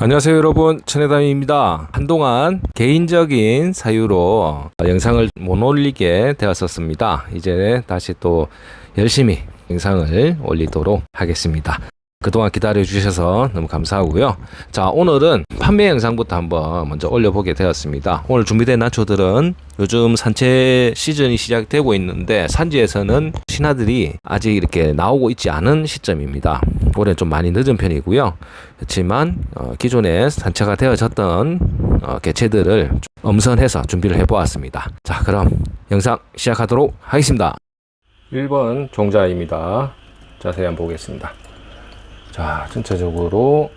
안녕하세요 여러분, 천혜담입니다. 한동안 개인적인 사유로 영상을 못 올리게 되었었습니다. 이제 다시 또 열심히 영상을 올리도록 하겠습니다. 그동안 기다려 주셔서 너무 감사하고요. 자, 오늘은 판매 영상부터 한번 먼저 올려보게 되었습니다. 오늘 준비된 나초들은 요즘 산채 시즌이 시작되고 있는데 산지에서는 신하들이 아직 이렇게 나오고 있지 않은 시점입니다. 올해는 좀 많이 늦은 편이고요. 그렇지만 기존에 산채가 되어졌던 개체들을 엄선해서 준비를 해보았습니다. 자, 그럼 영상 시작하도록 하겠습니다. 1번 종자입니다. 자세히 한번 보겠습니다. 자, 전체적으로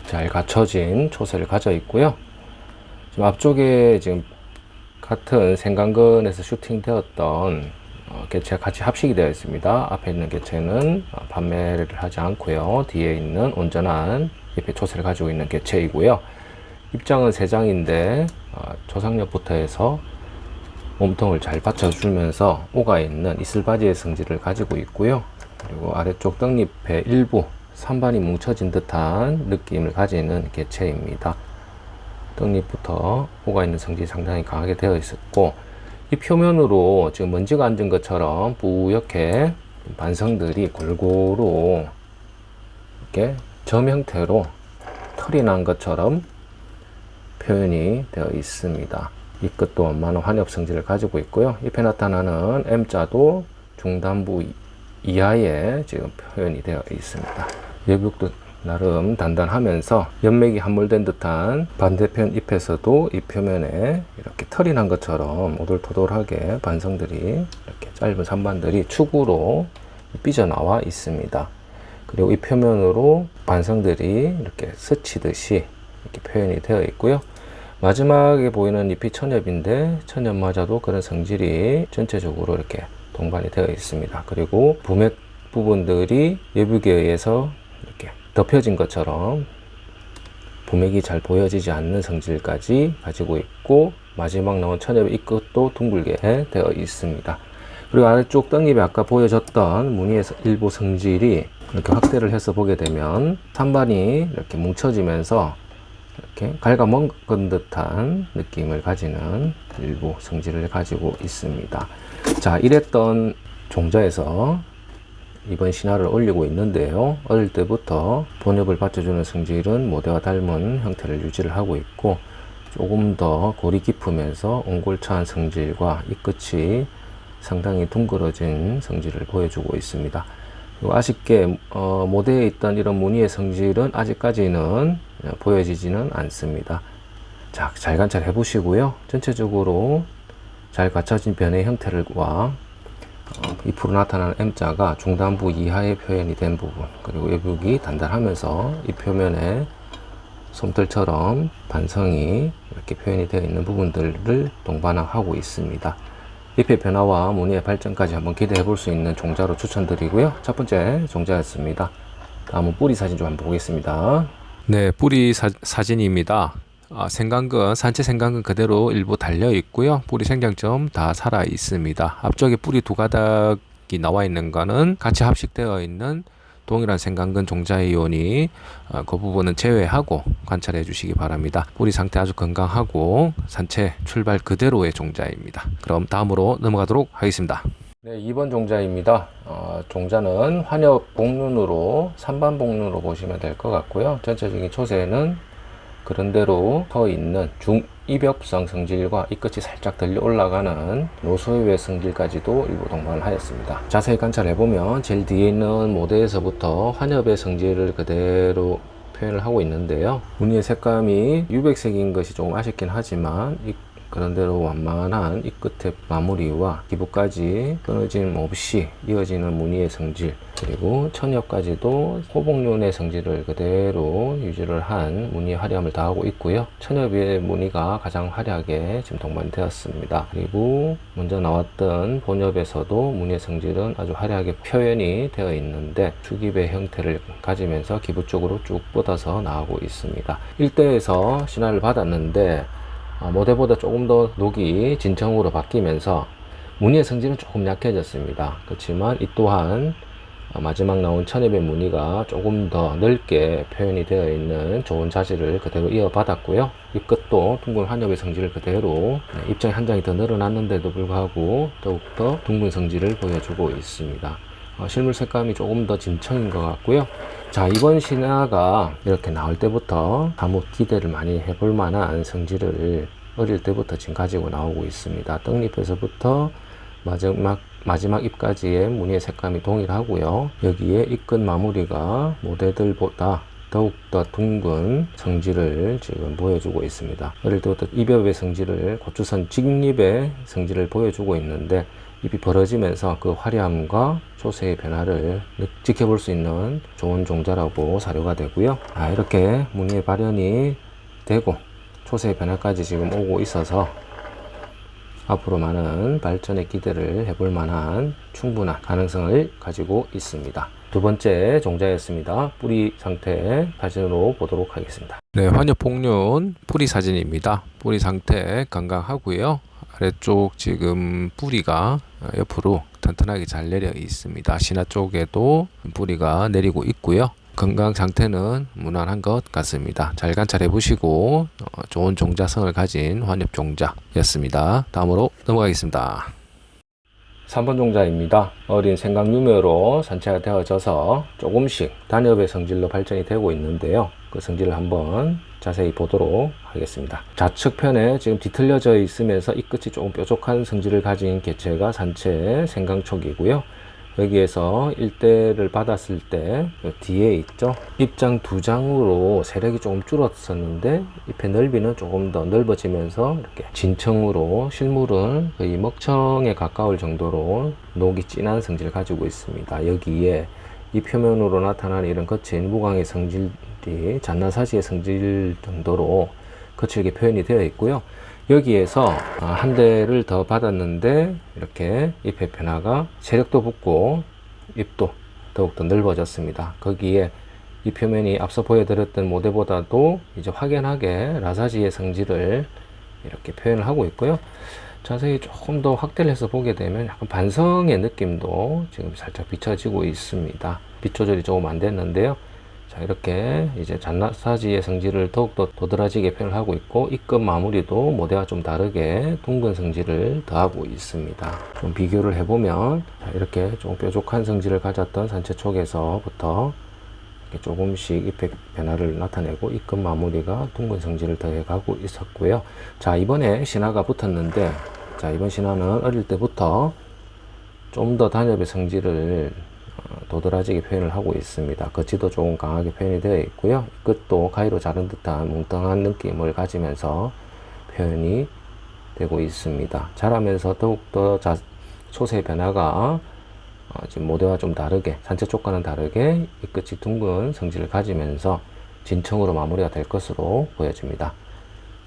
잘 갖춰진 초세를 가져 있고요. 지금 앞쪽에 지금 같은 생강근에서 슈팅되었던 개체가 같이 합식이 되어 있습니다. 앞에 있는 개체는 판매를 하지 않고요. 뒤에 있는 온전한 잎의 초세를 가지고 있는 개체이고요. 입장은 3장인데 조상력부터 해서 몸통을 잘 받쳐주면서 오가 있는 이슬바지의 성질을 가지고 있고요. 그리고 아래쪽 떡잎의 일부 산반이 뭉쳐진 듯한 느낌을 가지는 개체입니다. 떡잎부터 오가 있는 성질이 상당히 강하게 되어 있었고, 이 표면으로 지금 먼지가 앉은 것처럼 뿌옇게 반성들이 골고루 이렇게 점 형태로 털이 난 것처럼 표현이 되어 있습니다. 이 끝도 원만한 환엽 성질을 가지고 있고요. 잎에 나타나는 M자도 중단부 이하에 지금 표현이 되어 있습니다. 예북도 나름 단단하면서 연맥이 함몰된 듯한 반대편 잎에서도 이 표면에 이렇게 털이 난 것처럼 오돌토돌하게 반성들이 이렇게 짧은 산반들이 축으로 삐져나와 있습니다. 그리고 이 표면으로 반성들이 이렇게 스치듯이 이렇게 표현이 되어 있고요. 마지막에 보이는 잎이 천엽인데 천엽마저도 그런 성질이 전체적으로 이렇게 동반이 되어 있습니다. 그리고 부맥 부분들이 예북에 의해서 이렇게 덮여진 것처럼 부맥이 잘 보여지지 않는 성질까지 가지고 있고, 마지막 나온 천엽의 이 끝도 둥글게 되어 있습니다. 그리고 아래쪽 떡잎에 아까 보여줬던 무늬의 일부 성질이 이렇게 확대를 해서 보게 되면 산반이 이렇게 뭉쳐지면서 이렇게 갉아먹은 듯한 느낌을 가지는 일부 성질을 가지고 있습니다. 자, 이랬던 종자에서 이번 신화를 올리고 있는데요. 어릴 때부터 본엽을 받쳐주는 성질은 모대와 닮은 형태를 유지를 하고 있고, 조금 더 골이 깊으면서 옹골차한 성질과 이 끝이 상당히 둥그러진 성질을 보여주고 있습니다. 그리고 아쉽게 모대에 있던 이런 무늬의 성질은 아직까지는 보여지지는 않습니다. 자, 잘 관찰해 보시고요. 전체적으로 잘 갖춰진 변의 형태를과 잎으로 나타나는 M자가 중단부 이하의 표현이 된 부분, 그리고 외벽이 단단하면서 이 표면에 솜털처럼 반성이 이렇게 표현이 되어 있는 부분들을 동반하고 있습니다. 잎의 변화와 무늬의 발전까지 한번 기대해 볼 수 있는 종자로 추천드리고요. 첫 번째 종자였습니다. 다음은 뿌리 사진 좀 한번 보겠습니다. 네, 뿌리 사진입니다. 생강근, 산채 생강근 그대로 일부 달려 있고요. 뿌리 생장점 다 살아 있습니다. 앞쪽에 뿌리 두 가닥이 나와 있는 거는 같이 합식되어 있는 동일한 생강근 종자이온이 그 부분은 제외하고 관찰해 주시기 바랍니다. 뿌리 상태 아주 건강하고 산채 출발 그대로의 종자입니다. 그럼 다음으로 넘어가도록 하겠습니다. 네, 2번 종자입니다. 종자는 환엽 복륜으로 3반 복륜으로 보시면 될 것 같고요. 전체적인 초세는 그런대로 서 있는 중이벽성 성질과 이 끝이 살짝 들려 올라가는 노소유의 성질까지도 일부 동반을 하였습니다. 자세히 관찰해보면 제일 뒤에 있는 모대에서부터 환엽의 성질을 그대로 표현을 하고 있는데요. 무늬의 색감이 유백색인 것이 조금 아쉽긴 하지만 그런대로 완만한 이 끝의 마무리와 기부까지 끊어짐 없이 이어지는 무늬의 성질, 그리고 천엽까지도 호복륜의 성질을 그대로 유지를 한 무늬의 화려함을 다하고 있고요. 천엽의 무늬가 가장 화려하게 지금 동반이 되었습니다. 그리고 먼저 나왔던 본엽에서도 무늬의 성질은 아주 화려하게 표현이 되어 있는데 축입의 형태를 가지면서 기부 쪽으로 쭉 뻗어서 나오고 있습니다. 1대에서 신화를 받았는데 모대보다 조금 더 녹이 진청으로 바뀌면서 무늬의 성질은 조금 약해졌습니다. 그렇지만 이 또한 마지막 나온 천엽의 무늬가 조금 더 넓게 표현이 되어 있는 좋은 자재를 그대로 이어받았고요. 잎끝도 둥근 환엽의 성질을 그대로 입장이 한 장이 더 늘어났는데도 불구하고 더욱더 둥근 성질을 보여주고 있습니다. 실물 색감이 조금 더 진청인 것 같고요. 자, 이번 신화가 이렇게 나올 때부터 아무 기대를 많이 해볼 만한 성질을 어릴 때부터 지금 가지고 나오고 있습니다. 떡잎에서부터 마지막 잎까지의 무늬의 색감이 동일하고요. 여기에 잎끝 마무리가 모대들보다 더욱더 둥근 성질을 지금 보여주고 있습니다. 어릴 때부터 잎엽의 성질을 고추선 직립의 성질을 보여주고 있는데 잎이 벌어지면서 그 화려함과 초세의 변화를 지켜볼 수 있는 좋은 종자라고 사료가 되고요. 이렇게 무늬의 발현이 되고 초세의 변화까지 지금 오고 있어서 앞으로 많은 발전의 기대를 해볼 만한 충분한 가능성을 가지고 있습니다. 두 번째 종자였습니다. 뿌리 상태 사진으로 보도록 하겠습니다. 네, 환엽복륜 뿌리 사진입니다. 뿌리 상태 건강하고요. 아래쪽 지금 뿌리가 옆으로 튼튼하게 잘 내려 있습니다. 신화 쪽에도 뿌리가 내리고 있고요. 건강 상태는 무난한 것 같습니다. 잘 관찰해 보시고 좋은 종자성을 가진 환엽 종자였습니다. 다음으로 넘어가겠습니다. 3번 종자입니다. 어린 생강유묘로 산채가 되어져서 조금씩 단엽의 성질로 발전이 되고 있는데요. 그 성질을 한번 자세히 보도록 하겠습니다. 좌측편에 지금 뒤틀려져 있으면서 이 끝이 조금 뾰족한 성질을 가진 개체가 산채 생강촉이고요. 여기에서 일대를 받았을 때 뒤에 있죠. 잎장 두 장으로 세력이 조금 줄었었는데 잎의 넓이는 조금 더 넓어지면서 이렇게 진청으로 실물은 거의 먹청에 가까울 정도로 녹이 진한 성질을 가지고 있습니다. 여기에 이 표면으로 나타나는 이런 거친 무광의 성질이 잔나사지의 성질 정도로 거칠게 표현이 되어 있고요. 여기에서 한 대를 더 받았는데 이렇게 잎의 변화가 세력도 붙고 잎도 더욱더 넓어졌습니다. 거기에 이 표면이 앞서 보여드렸던 모델보다도 이제 확연하게 라사지의 성질을 이렇게 표현을 하고 있고요. 자세히 조금 더 확대를 해서 보게 되면 약간 반성의 느낌도 지금 살짝 비춰지고 있습니다. 빛 조절이 조금 안 됐는데요. 자, 이렇게 이제 잔나사지의 성질을 더욱더 도드라지게 표현을 하고 있고 잎끝 마무리도 모대와 좀 다르게 둥근 성질을 더하고 있습니다. 좀 비교를 해보면 이렇게 좀 뾰족한 성질을 가졌던 산채 쪽에서부터 이렇게 조금씩 잎의 변화를 나타내고 잎끝 마무리가 둥근 성질을 더해가고 있었고요. 자, 이번에 신화가 붙었는데 자, 이번 신화는 어릴 때부터 좀 더 단엽의 성질을 도드라지게 표현을 하고 있습니다. 겉지도 조금 강하게 표현이 되어 있고요. 끝도 가위로 자른 듯한 뭉텅한 느낌을 가지면서 표현이 되고 있습니다. 자라면서 더욱더 초세의 변화가 지금 모대와 좀 다르게 산채 쪽과는 다르게 이 끝이 둥근 성질을 가지면서 진청으로 마무리가 될 것으로 보여집니다.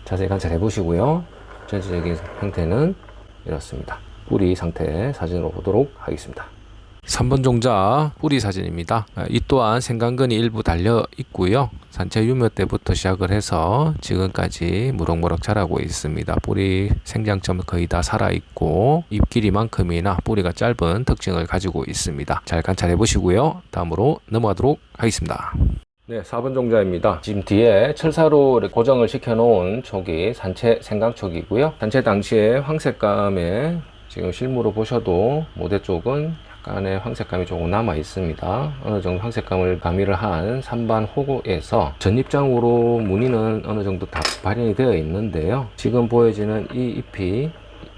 자세히 관찰해 보시고요. 전체적인 형태는 이렇습니다. 뿌리 상태 사진으로 보도록 하겠습니다. 3번 종자 뿌리 사진입니다. 이 또한 생강근이 일부 달려 있고요. 산채 유묘 때부터 시작을 해서 지금까지 무럭무럭 자라고 있습니다. 뿌리 생장점은 거의 다 살아 있고 잎 길이만큼이나 뿌리가 짧은 특징을 가지고 있습니다. 잘 관찰해 보시고요. 다음으로 넘어가도록 하겠습니다. 네, 4번 종자입니다. 지금 뒤에 철사로 고정을 시켜 놓은 촉이 산채 생강촉이고요. 산채 당시에 황색감에 지금 실물로 보셔도 모대 쪽은 약간의 황색감이 조금 남아 있습니다. 어느 정도 황색감을 가미를 한 산반 호구에서 전입장으로 무늬는 어느 정도 다 발현이 되어 있는데요. 지금 보여지는 이 잎이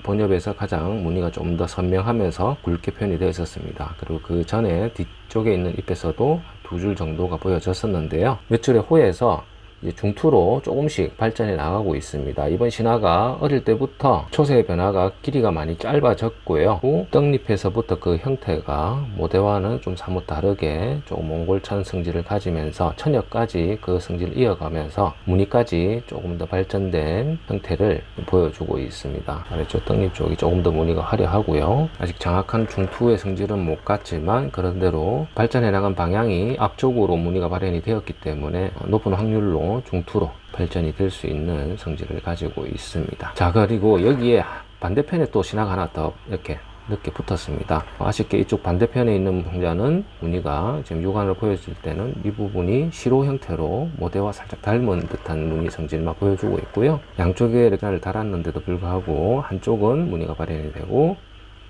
본엽에서 가장 무늬가 좀 더 선명하면서 굵게 표현이 되어 있었습니다. 그리고 그 전에 뒤쪽에 있는 잎에서도 두 줄 정도가 보여졌었는데요. 몇 줄의 호에서 이제 중투로 조금씩 발전해 나가고 있습니다. 이번 신화가 어릴 때부터 초세의 변화가 길이가 많이 짧아졌고요. 떡잎에서부터 그 형태가 모대와는 좀 사뭇 다르게 조금 몽골찬 성질을 가지면서 천엽까지 그 성질을 이어가면서 무늬까지 조금 더 발전된 형태를 보여주고 있습니다. 아래쪽 떡잎 쪽이 조금 더 무늬가 화려하고요. 아직 정확한 중투의 성질은 못 갔지만 그런대로 발전해 나간 방향이 앞쪽으로 무늬가 발현이 되었기 때문에 높은 확률로 중투로 발전이 될 수 있는 성질을 가지고 있습니다. 자, 그리고 여기에 반대편에 또 신화가 하나 더 이렇게 늦게 붙었습니다. 아쉽게 이쪽 반대편에 있는 종자는 무늬가 지금 육안으로 보여질 때는 이 부분이 시로 형태로 모대와 살짝 닮은 듯한 무늬 성질만 보여주고 있고요. 양쪽에 렉나를 달았는데도 불구하고 한쪽은 무늬가 발현이 되고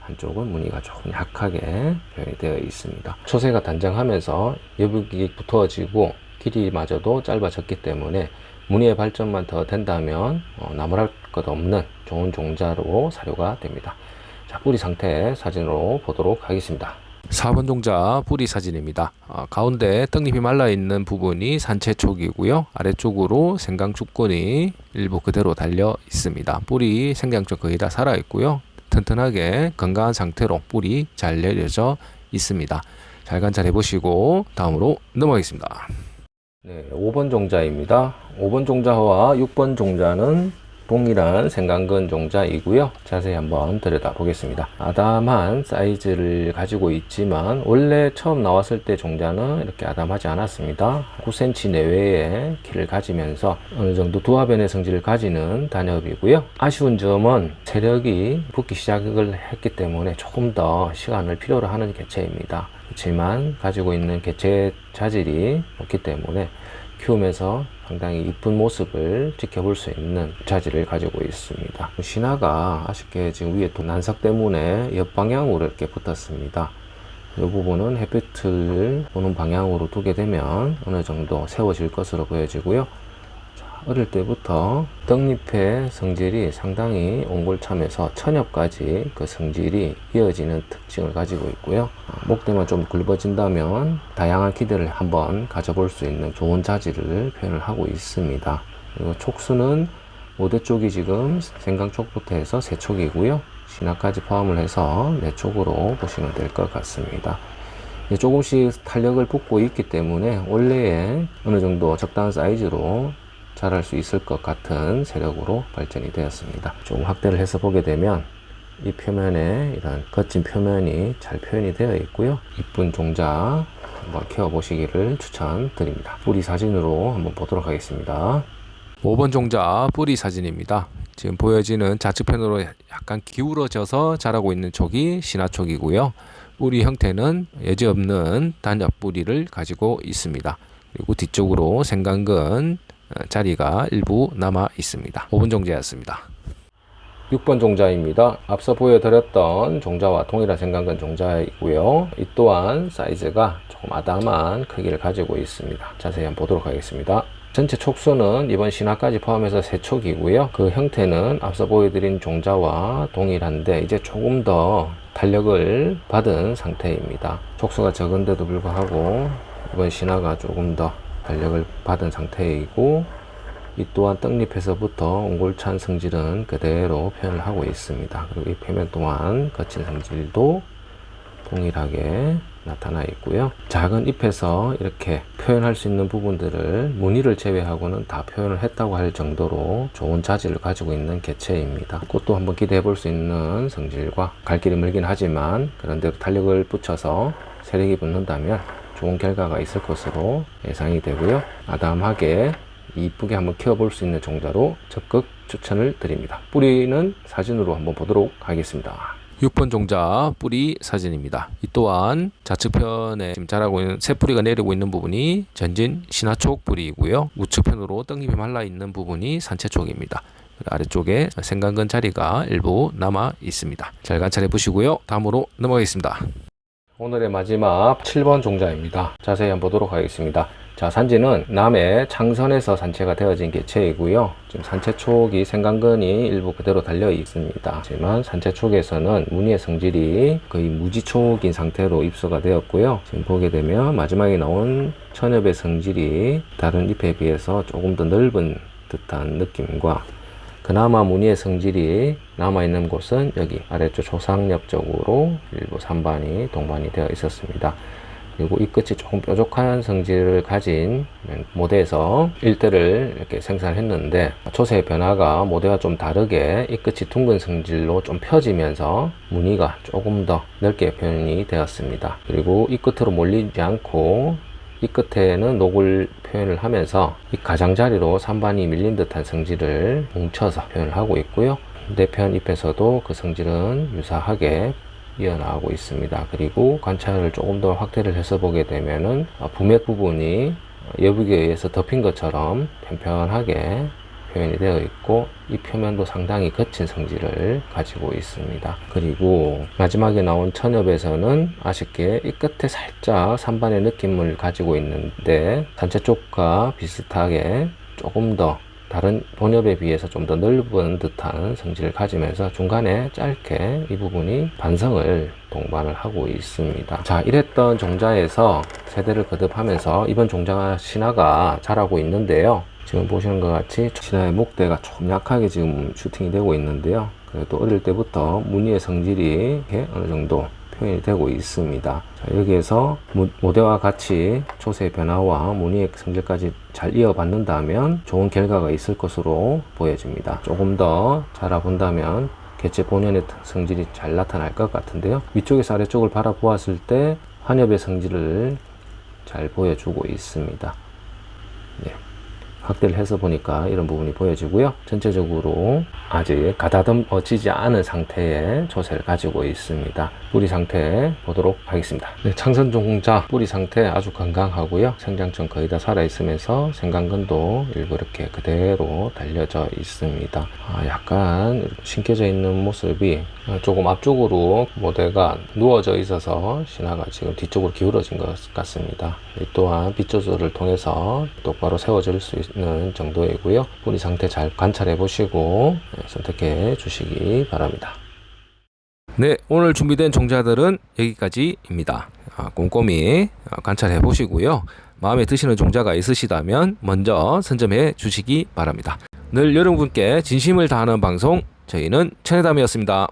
한쪽은 무늬가 조금 약하게 표현이 되어 있습니다. 초세가 단정하면서 여북이 두터워지고 길이마저도 짧아졌기 때문에 무늬의 발전만 더 된다면 나무랄 것 없는 좋은 종자로 사료가 됩니다. 자, 뿌리 상태 사진으로 보도록 하겠습니다. 4번 종자 뿌리 사진입니다. 가운데 떡잎이 말라있는 부분이 산채 쪽이고요. 아래쪽으로 생강 축권이 일부 그대로 달려 있습니다. 뿌리 생강 쪽 거의 다 살아있고요. 튼튼하게 건강한 상태로 뿌리 잘 내려져 있습니다. 잘 관찰해 보시고 다음으로 넘어가겠습니다. 네, 5번 종자입니다. 5번 종자와 6번 종자는 동일한 생강근 종자이고요. 자세히 한번 들여다보겠습니다. 아담한 사이즈를 가지고 있지만 원래 처음 나왔을 때 종자는 이렇게 아담하지 않았습니다. 9cm 내외의 키를 가지면서 어느 정도 두화변의 성질을 가지는 단엽이고요. 아쉬운 점은 세력이 붙기 시작을 했기 때문에 조금 더 시간을 필요로 하는 개체입니다. 그렇지만 가지고 있는 개체 자질이 없기 때문에 키우면서 상당히 이쁜 모습을 지켜볼 수 있는 자질을 가지고 있습니다. 신화가 아쉽게 지금 위에 또 난석 때문에 옆방향으로 이렇게 붙었습니다. 이 부분은 햇빛을 보는 방향으로 두게 되면 어느 정도 세워질 것으로 보여지고요. 어릴 때부터 떡잎의 성질이 상당히 옹골참해서 천엽까지 그 성질이 이어지는 특징을 가지고 있고요. 목대만 좀 굵어진다면 다양한 키들을 한번 가져볼 수 있는 좋은 자질을 표현을 하고 있습니다. 그리고 촉수는 모대 쪽이 지금 생강 촉부터 해서 3촉이고요. 신화까지 포함을 해서 4촉으로 보시면 될 것 같습니다. 조금씩 탄력을 붓고 있기 때문에 원래의 어느 정도 적당한 사이즈로 자랄 수 있을 것 같은 세력으로 발전이 되었습니다. 조금 확대를 해서 보게 되면 이 표면에 이런 거친 표면이 잘 표현이 되어 있고요. 이쁜 종자 한번 키워보시기를 추천드립니다. 뿌리 사진으로 한번 보도록 하겠습니다. 5번 종자 뿌리 사진입니다. 지금 보여지는 좌측편으로 약간 기울어져서 자라고 있는 촉이 신화촉이고요. 뿌리 형태는 여지없는 단엽 뿌리를 가지고 있습니다. 그리고 뒤쪽으로 생강근 자리가 일부 남아 있습니다. 5번 종자였습니다. 6번 종자입니다. 앞서 보여드렸던 종자와 동일한 생강근 종자이고요. 이 또한 사이즈가 조금 아담한 크기를 가지고 있습니다. 자세히 한번 보도록 하겠습니다. 전체 촉수는 이번 신화까지 포함해서 3촉이고요. 그 형태는 앞서 보여드린 종자와 동일한데 이제 조금 더 탄력을 받은 상태입니다. 촉수가 적은데도 불구하고 이번 신화가 조금 더 탄력을 받은 상태이고 이 또한 떡잎에서부터 옹골찬 성질은 그대로 표현을 하고 있습니다. 그리고 이 표면 또한 거친 성질도 동일하게 나타나 있고요. 작은 잎에서 이렇게 표현할 수 있는 부분들을 무늬를 제외하고는 다 표현을 했다고 할 정도로 좋은 자질을 가지고 있는 개체입니다. 꽃도 한번 기대해 볼 수 있는 성질과 갈 길이 멀긴 하지만 그런데도 탄력을 붙여서 세력이 붙는다면 좋은 결과가 있을 것으로 예상이 되고요. 아담하게 이쁘게 한번 키워볼 수 있는 종자로 적극 추천을 드립니다. 뿌리는 사진으로 한번 보도록 하겠습니다. 6번 종자 뿌리 사진입니다. 이 또한 좌측편에 지금 자라고 있는 새 뿌리가 내리고 있는 부분이 전진 신화촉 뿌리이고요. 우측편으로 떡잎이 말라 있는 부분이 산채촉입니다. 아래쪽에 생강근 자리가 일부 남아 있습니다. 잘 관찰해 보시고요. 다음으로 넘어가겠습니다. 오늘의 마지막 7번 종자입니다. 자세히 한번 보도록 하겠습니다. 자, 산지는 남해 창선에서 산채가 되어진 개체이고요. 지금 산채촉이 생강근이 일부 그대로 달려 있습니다. 하지만 산채촉에서는 무늬의 성질이 거의 무지촉인 상태로 입수가 되었고요. 지금 보게 되면 마지막에 나온 천엽의 성질이 다른 잎에 비해서 조금 더 넓은 듯한 느낌과 그나마 무늬의 성질이 남아있는 곳은 여기 아래쪽 조상엽 쪽으로 일부 산반이 동반이 되어 있었습니다. 그리고 이 끝이 조금 뾰족한 성질을 가진 모대에서 일대를 이렇게 생산했는데 초세의 변화가 모대와 좀 다르게 이 끝이 둥근 성질로 좀 펴지면서 무늬가 조금 더 넓게 표현이 되었습니다. 그리고 이 끝으로 몰리지 않고 이 끝에는 녹을 표현을 하면서 이 가장자리로 산반이 밀린 듯한 성질을 뭉쳐서 표현을 하고 있고요. 반대편 잎에서도 그 성질은 유사하게 이어나가고 있습니다. 그리고 관찰을 조금 더 확대를 해서 보게 되면은 부맥 부분이 여북에 의해서 덮인 것처럼 편편하게 표현이 되어 있고, 이 표면도 상당히 거친 성질을 가지고 있습니다. 그리고 마지막에 나온 천엽에서는 아쉽게 이 끝에 살짝 산반의 느낌을 가지고 있는데, 단체 쪽과 비슷하게 조금 더 다른 본엽에 비해서 좀 더 넓은 듯한 성질을 가지면서 중간에 짧게 이 부분이 반성을 동반을 하고 있습니다. 자, 이랬던 종자에서 세대를 거듭하면서 이번 종자 신화가 자라고 있는데요. 지금 보시는 것 같이 신화의 목대가 좀 약하게 지금 슈팅이 되고 있는데요. 그래도 어릴 때부터 무늬의 성질이 어느 정도 표현이 되고 있습니다. 자, 여기에서 모대와 같이 초세의 변화와 무늬의 성질까지 잘 이어받는다면 좋은 결과가 있을 것으로 보여집니다. 조금 더 자라본다면 개체 본연의 성질이 잘 나타날 것 같은데요. 위쪽에서 아래쪽을 바라보았을 때 환엽의 성질을 잘 보여주고 있습니다. 네. 확대를 해서 보니까 이런 부분이 보여지고요. 전체적으로 아직 가다듬어지지 않은 상태의 초세를 가지고 있습니다. 뿌리 상태 보도록 하겠습니다. 네, 창선 종자 뿌리 상태 아주 건강하고요. 생장점 거의 다 살아있으면서 생강근도 일부 이렇게 그대로 달려져 있습니다. 약간 신겨져 있는 모습이 조금 앞쪽으로 모대가 누워져 있어서 신화가 지금 뒤쪽으로 기울어진 것 같습니다. 또한 빛 조절을 통해서 똑바로 세워질 수 있는 정도이고요. 뿌리 상태 잘 관찰해 보시고 선택해 주시기 바랍니다. 네, 오늘 준비된 종자들은 여기까지입니다. 꼼꼼히 관찰해 보시고요. 마음에 드시는 종자가 있으시다면 먼저 선점해 주시기 바랍니다. 늘 여러분께 진심을 다하는 방송, 저희는 천혜담이었습니다.